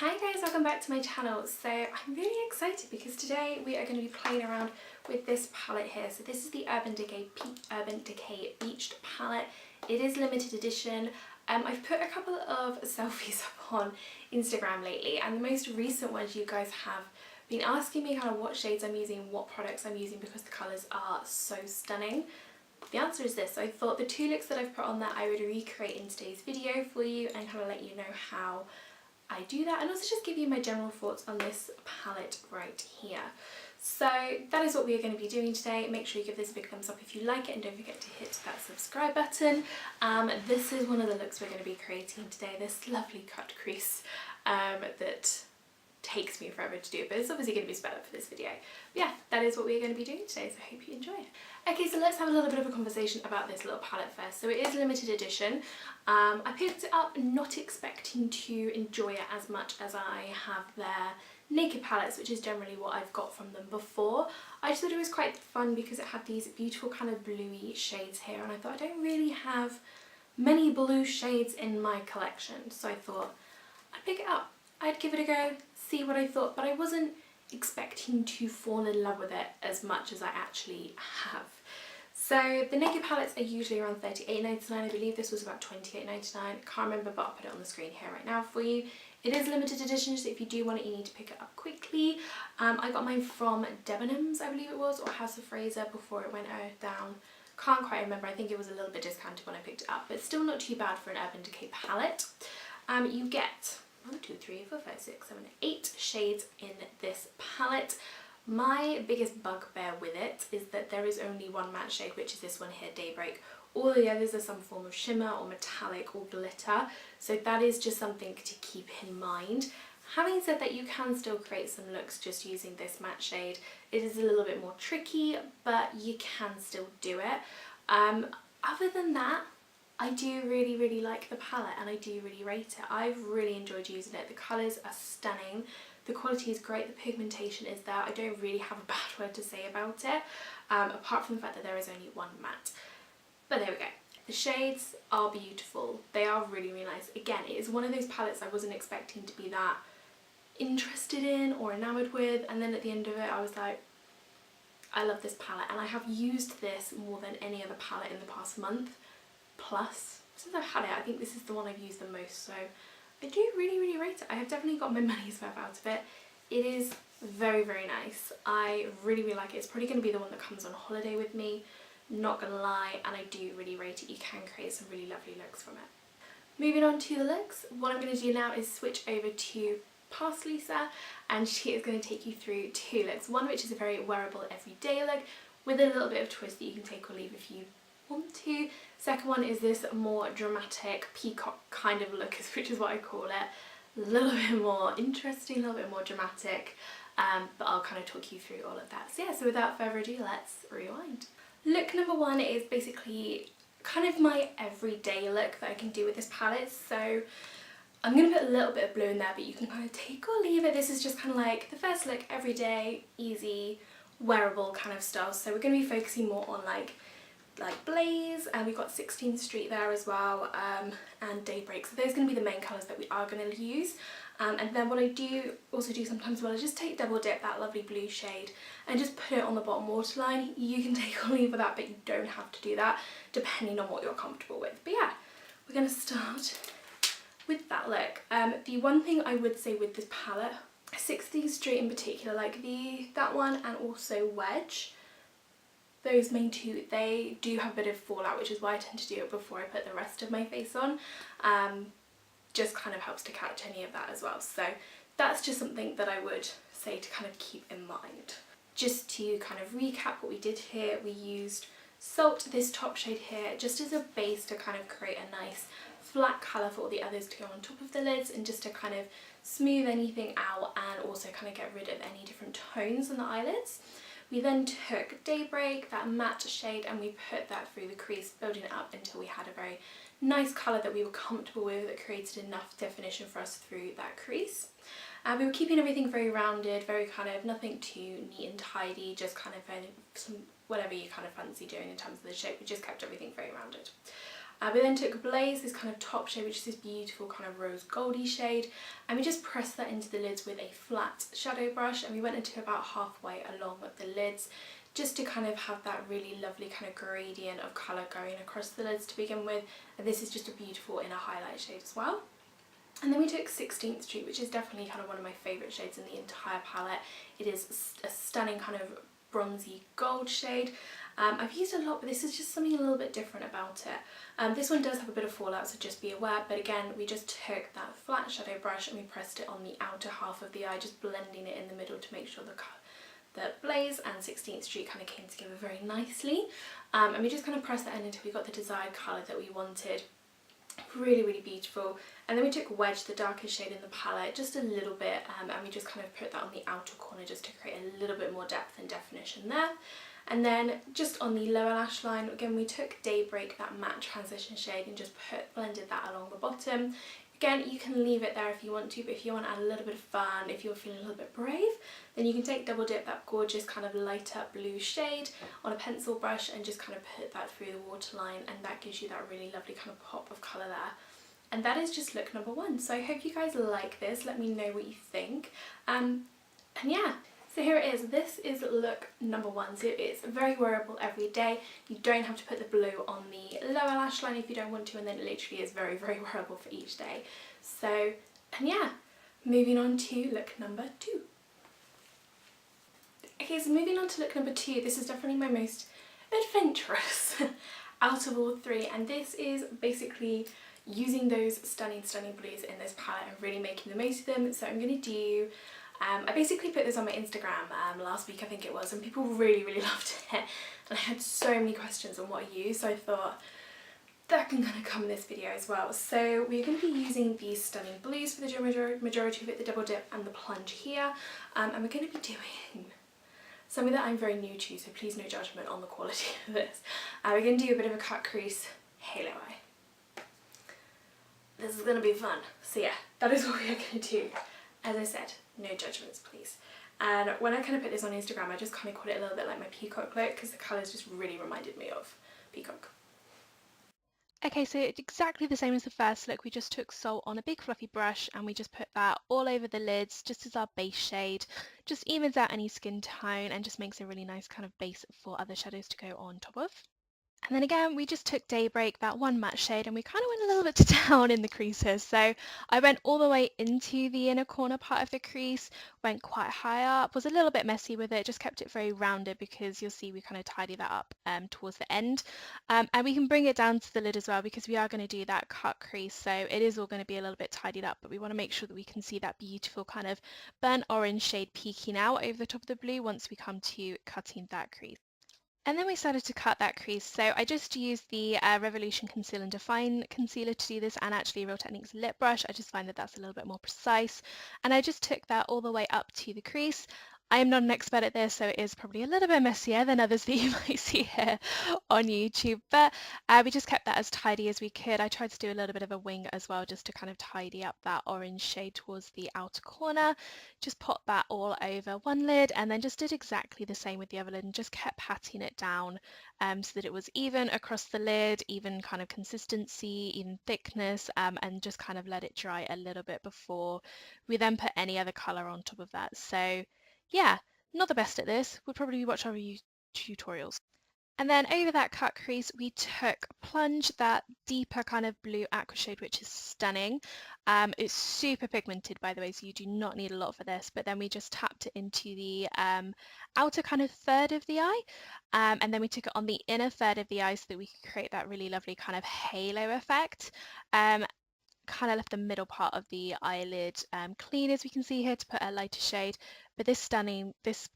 Hi guys, welcome back to my channel. So I'm really excited because today we are going to be playing around with this palette here. So this is the Urban Decay Beached palette. It is limited edition. I've put a couple of selfies up on Instagram lately, and the most recent ones you guys have been asking me kind of what shades I'm using, what products I'm using, because the colours are so stunning. The answer is this. So I thought the two looks that I've put on there I would recreate in today's video for you and kind of let you know how I do that, and also just give you my general thoughts on this palette right here. So that is what we are going to be doing today. Make sure you give this a big thumbs up if you like it, and don't forget to hit that subscribe button. This is one of the looks we're going to be creating today, this lovely cut crease that takes me forever to do, but it's obviously going to be sped up for this video. But yeah, that is what we're going to be doing today, so I hope you enjoy it. Okay, so let's have a little bit of a conversation about this little palette first. So it is limited edition. I picked it up not expecting to enjoy it as much as I have their naked palettes, which is generally what I've got from them before. I just thought it was quite fun because it had these beautiful kind of bluey shades here, and I thought I don't really have many blue shades in my collection, so I thought I'd pick it up. I'd give it a go, see what I thought, but I wasn't expecting to fall in love with it as much as I actually have. So the naked palettes are usually around $38.99. I believe this was about $28.99. I can't remember, but I'll put it on the screen here right now for you. It is limited edition, so if you do want it, you need to pick it up quickly. I got mine from Debenhams, I believe it was, or House of Fraser before it went down. Can't quite remember. I think it was a little bit discounted when I picked it up, but still not too bad for an Urban Decay palette. You get 1, 2, 3, 4, 5, 6, 7, 8 shades in this palette. My biggest bugbear with it is that there is only one matte shade, which is this one here, Daybreak. All the others are some form of shimmer or metallic or glitter, so that is just something to keep in mind. Having said that, you can still create some looks just using this matte shade. It is a little bit more tricky, but you can still do it. Other than that, I do really like the palette, and I do really rate it. I've really enjoyed using it. The colours are stunning. The quality is great, the pigmentation is there. I don't really have a bad word to say about it, apart from the fact that there is only one matte. But there we go. The shades are beautiful. They are really nice. Again, it is one of those palettes I wasn't expecting to be that interested in or enamoured with, and then at the end of it I was like, I love this palette, and I have used this more than any other palette in the past month plus since I've had it. I think this is the one I've used the most, so I do really rate it. I have definitely got my money's worth out of it. It is very nice. I really like it. It's probably going to be the one that comes on holiday with me, not gonna lie, and I do really rate it. You can create some really lovely looks from it. Moving on to the looks, what I'm going to do now is switch over to Past Lisa, and she is going to take you through two looks. One which is a very wearable everyday look with a little bit of twist that you can take or leave if you want to. Second one is this more dramatic peacock kind of look, which is what I call it. A little bit more interesting, a little bit more dramatic, but I'll kind of talk you through all of that. So yeah, so without further ado, let's rewind. Look number one is basically kind of my everyday look that I can do with this palette. So I'm going to put a little bit of blue in there, but you can kind of take or leave it. This is just kind of like the first look, everyday, easy, wearable kind of style. So we're going to be focusing more on like Blaze, and we've got 16th Street there as well, and Daybreak. So those are going to be the main colours that we are going to use. And then what I do also do sometimes, well, I just take double dip that lovely blue shade and just put it on the bottom waterline. You can take or leave with that, but you don't have to do that depending on what you're comfortable with. But yeah, we're going to start with that look. The one thing I would say with this palette, 16th Street in particular, like that one and also Wedge, those main two, they do have a bit of fallout, which is why I tend to do it before I put the rest of my face on. Just kind of helps to catch any of that as well. So that's just something that I would say to kind of keep in mind. Just to kind of recap what we did here, we used Salt, this top shade here, just as a base to kind of create a nice flat colour for all the others to go on top of the lids, and just to kind of smooth anything out and also kind of get rid of any different tones on the eyelids. We then took Daybreak, that matte shade, and we put that through the crease, building it up until we had a very nice colour that we were comfortable with, that created enough definition for us through that crease. We were keeping everything very rounded, very kind of nothing too neat and tidy, just kind of some whatever you kind of fancy doing in terms of the shape. We just kept everything very rounded. We then took Blaze, this kind of top shade, which is this beautiful kind of rose goldy shade, and we just pressed that into the lids with a flat shadow brush, and we went into about halfway along the lids just to kind of have that really lovely kind of gradient of colour going across the lids to begin with. And this is just a beautiful inner highlight shade as well. And then we took 16th Street, which is definitely kind of one of my favourite shades in the entire palette. It is a stunning kind of bronzy gold shade. I've used a lot, but this is just something a little bit different about it. This one does have a bit of fallout, so just be aware, but again, we just took that flat shadow brush and we pressed it on the outer half of the eye, just blending it in the middle to make sure the Blaze and 16th Street kind of came together very nicely. And we just kind of pressed that in until we got the desired colour that we wanted. Really, really beautiful. And then we took Wedge, the darkest shade in the palette, just a little bit, and we just kind of put that on the outer corner just to create a little bit more depth and definition there. And then just on the lower lash line, again, we took Daybreak, that matte transition shade, and just blended that along the bottom. Again, you can leave it there if you want to, but if you want to add a little bit of fun, if you're feeling a little bit brave, then you can take Double Dip, that gorgeous kind of lighter blue shade, on a pencil brush and just kind of put that through the waterline, and that gives you that really lovely kind of pop of colour there. And that is just look number one. So I hope you guys like this. Let me know what you think. And yeah. So here it is, this is look number one. So it's very wearable every day. You don't have to put the blue on the lower lash line if you don't want to, and then it literally is very, very wearable for each day. So, and yeah, moving on to look number two. Okay, so moving on to look number two, this is definitely my most adventurous out of all three, and this is basically using those stunning, stunning blues in this palette and really making the most of them. So I'm going to do I basically put this on my Instagram last week, I think it was, and people really, really loved it. And I had so many questions on what I use, so I thought that can kind of come in this video as well. So we're going to be using these stunning blues for the majority of it, the Double Dip and the Plunge here. And we're going to be doing something that I'm very new to, so please no judgment on the quality of this. We're going to do a bit of a cut crease halo eye. This is going to be fun. So yeah, that is what we are going to do. As I said, no judgments please. And when I kind of put this on Instagram, I just kind of called it a little bit like my peacock look, because the colours just really reminded me of peacock. Okay, so it's exactly the same as the first look. We just took Salt on a big fluffy brush and we just put that all over the lids just as our base shade. Just evens out any skin tone and just makes a really nice kind of base for other shadows to go on top of. And then again, we just took Daybreak, that one matte shade, and we kind of went a little bit down in the creases. So I went all the way into the inner corner part of the crease, went quite high up, was a little bit messy with it, just kept it very rounded because you'll see we kind of tidy that up towards the end. And we can bring it down to the lid as well because we are going to do that cut crease. So it is all going to be a little bit tidied up, but we want to make sure that we can see that beautiful kind of burnt orange shade peeking out over the top of the blue once we come to cutting that crease. And then we started to cut that crease. So I just used the Revolution Conceal and Define concealer to do this, and actually Real Techniques lip brush. I just find that that's a little bit more precise. And I just took that all the way up to the crease. I am not an expert at this, so it is probably a little bit messier than others that you might see here on YouTube, but we just kept that as tidy as we could. I tried to do a little bit of a wing as well, just to kind of tidy up that orange shade towards the outer corner. Just pop that all over one lid, and then just did exactly the same with the other lid and just kept patting it down so that it was even across the lid, even kind of consistency, even thickness, and just kind of let it dry a little bit before we then put any other colour on top of that. So yeah, not the best at this. Would probably watch our tutorials. And then over that cut crease, we took Plunge, that deeper kind of blue aqua shade, which is stunning. It's super pigmented, by the way, so you do not need a lot for this. But then we just tapped it into the outer kind of third of the eye. And then we took it on the inner third of the eye so that we could create that really lovely kind of halo effect. Kind of left the middle part of the eyelid clean, as we can see here, to put a lighter shade. But this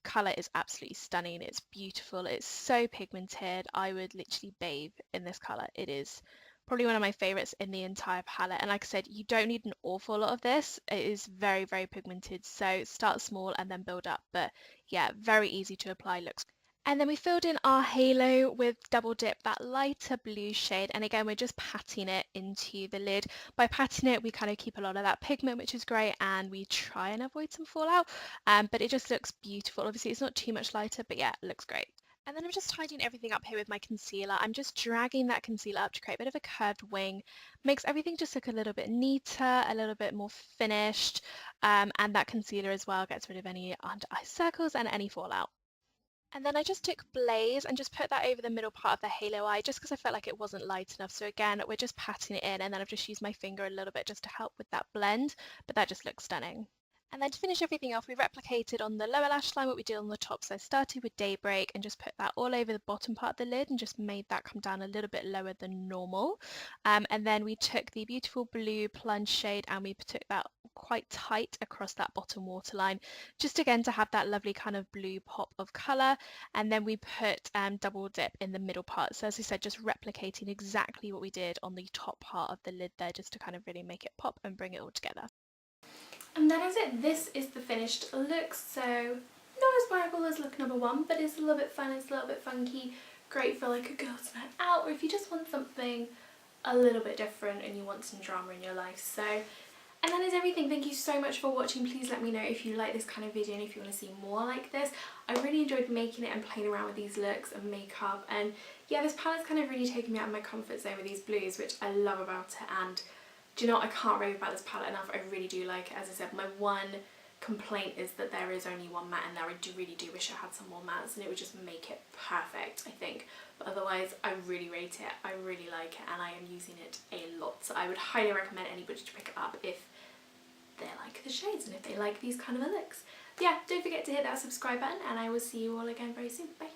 colour is absolutely stunning. It's beautiful. It's so pigmented. I would literally bathe in this colour. It is probably one of my favourites in the entire palette. And like I said, you don't need an awful lot of this. It is very, very pigmented. So start small and then build up. But yeah, very easy to apply. Looks. And then we filled in our halo with Double Dip, that lighter blue shade. And again, we're just patting it into the lid. By patting it, we kind of keep a lot of that pigment, which is great, and we try and avoid some fallout. But it just looks beautiful. Obviously, it's not too much lighter, but yeah, it looks great. And then I'm just tidying everything up here with my concealer. I'm just dragging that concealer up to create a bit of a curved wing. Makes everything just look a little bit neater, a little bit more finished. And that concealer as well gets rid of any under eye circles and any fallout. And then I just took Blaze and just put that over the middle part of the halo eye just because I felt like it wasn't light enough. So again, we're just patting it in, and then I've just used my finger a little bit just to help with that blend, but that just looks stunning. And then to finish everything off, we replicated on the lower lash line what we did on the top. So I started with Daybreak and just put that all over the bottom part of the lid and just made that come down a little bit lower than normal. And then we took the beautiful blue plunge shade and we took that quite tight across that bottom waterline, just again to have that lovely kind of blue pop of colour. And then we put double dip in the middle part. So as I said, just replicating exactly what we did on the top part of the lid there, just to kind of really make it pop and bring it all together. And that is it. This is the finished look. So not as wearable as look number one, but it's a little bit fun, it's a little bit funky. Great for like a girls' night out, or if you just want something a little bit different and you want some drama in your life. So, and that is everything. Thank you so much for watching. Please let me know if you like this kind of video and if you want to see more like this. I really enjoyed making it and playing around with these looks and makeup. And yeah, this palette's kind of really taken me out of my comfort zone with these blues, which I love about it. And do you know what? I can't rave about this palette enough. I really do like it. As I said, my one complaint is that there is only one matte in there. I really do wish I had some more mattes and it would just make it perfect, I think. But otherwise, I really rate it. I really like it and I am using it a lot. So I would highly recommend anybody to pick it up if they like the shades and if they like these kind of looks. Yeah, don't forget to hit that subscribe button and I will see you all again very soon. Bye.